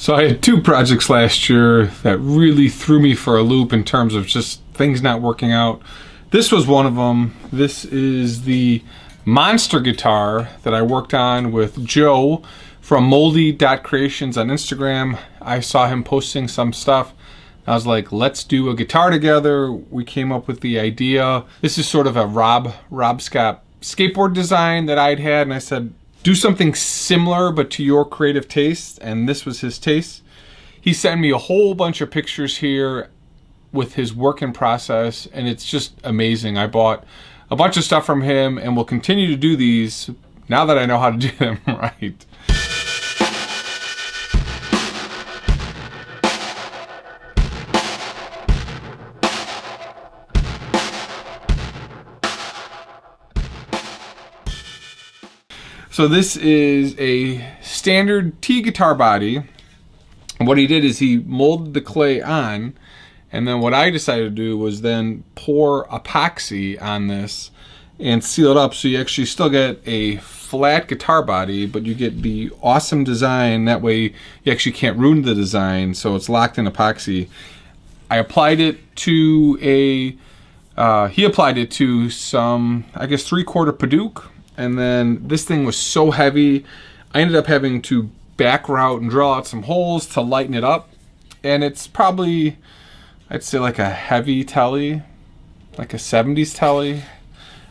So I had two projects last year that really threw me for a loop in terms of just things not working out. This was one of them. This is the monster guitar that I worked on with Joe from moldy.creations on Instagram. I saw him posting some stuff. I was like, let's do a guitar together. We came up with the idea. This is sort of a Rob Scott skateboard design that I'd had, and I said, do something similar but to your creative taste, and this was his taste. He sent me a whole bunch of pictures here with his work in process, and it's just amazing. I bought a bunch of stuff from him and will continue to do these now that I know how to do them right. So this is a standard T guitar body. What he did is he molded the clay on, and then what I decided to do was then pour epoxy on this and seal it up, so you actually still get a flat guitar body, but you get the awesome design. That way you actually can't ruin the design, so it's locked in epoxy. I applied it to he applied it to some, I guess, 3/4 Padauk. And then this thing was so heavy, I ended up having to back route and drill out some holes to lighten it up. And it's probably, I'd say like a heavy telly, like a 70s telly.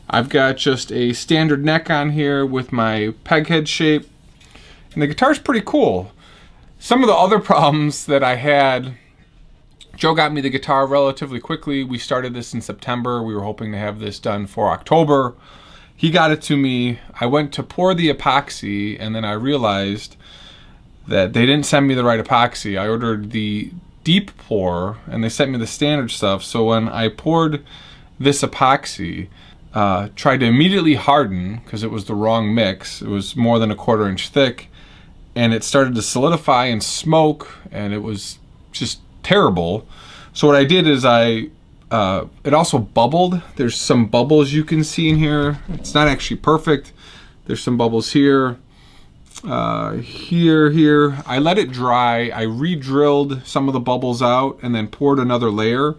I've got just a standard neck on here with my peg head shape. And the guitar's pretty cool. Some of the other problems that I had, Joe got me the guitar relatively quickly. We started this in September. We were hoping to have this done for October. He got it to me. I went to pour the epoxy, and then I realized that they didn't send me the right epoxy. I ordered the deep pour, and they sent me the standard stuff. So when I poured this epoxy, tried to immediately harden, because it was the wrong mix. It was more than 1/4 inch thick, and it started to solidify and smoke, and it was just terrible. So what I did is it also bubbled. There's some bubbles you can see in here. It's not actually perfect. There's some bubbles here, here. I let it dry. I re-drilled some of the bubbles out and then poured another layer.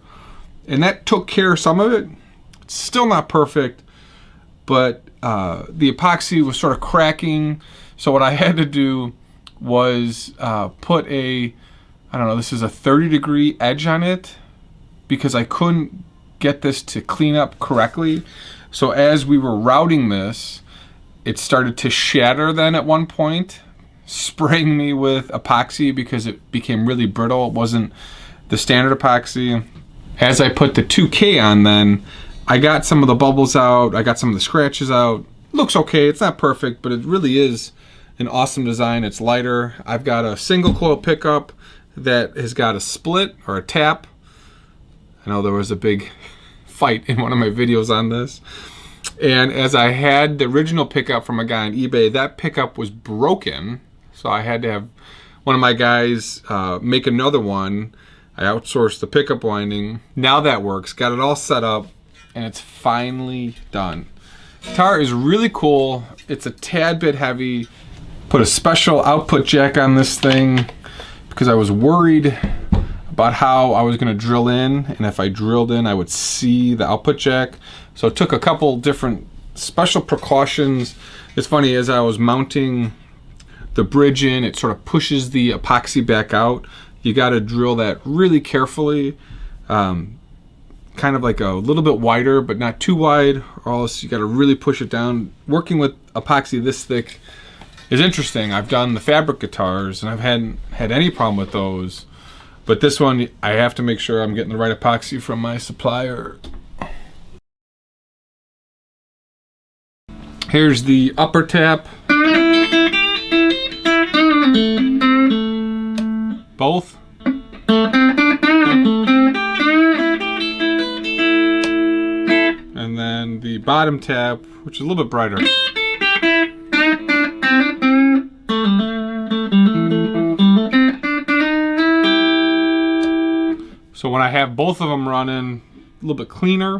And that took care of some of it. It's still not perfect, but the epoxy was sort of cracking. So what I had to do was put I don't know, this is a 30-degree edge on it, because I couldn't get this to clean up correctly. So as we were routing this, it started to shatter then at one point, spraying me with epoxy because it became really brittle. It wasn't the standard epoxy. As I put the 2K on then, I got some of the bubbles out, I got some of the scratches out. Looks okay, it's not perfect, but it really is an awesome design. It's lighter. I've got a single coil pickup that has got a split or a tap. I know there was a big fight in one of my videos on this. And as I had the original pickup from a guy on eBay, that pickup was broken. So I had to have one of my guys make another one. I outsourced the pickup winding. Now that works. Got it all set up, and it's finally done. Guitar is really cool. It's a tad bit heavy. Put a special output jack on this thing because I was worried about how I was going to drill in, and if I drilled in I would see the output jack. So I took a couple different special precautions. It's funny, as I was mounting the bridge in, it sort of pushes the epoxy back out. You got to drill that really carefully, kind of like a little bit wider but not too wide, or else you got to really push it down. Working with epoxy this thick is interesting. I've done the fabric guitars and I hadn't had any problem with those. But this one, I have to make sure I'm getting the right epoxy from my supplier. Here's the upper tap. Both. And then the bottom tap, which is a little bit brighter. So when I have both of them running, a little bit cleaner,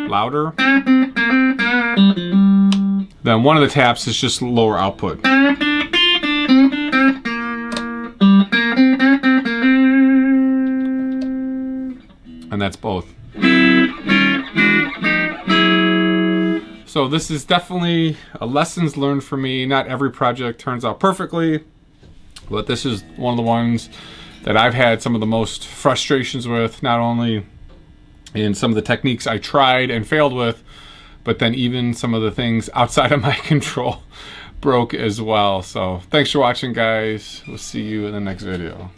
louder. Then one of the taps is just lower output. that's both. So this is definitely a lessons learned for me. Not every project turns out perfectly, but this is one of the ones that I've had some of the most frustrations with, not only in some of the techniques I tried and failed with, but then even some of the things outside of my control broke as well. So thanks for watching, guys. We'll see you in the next video.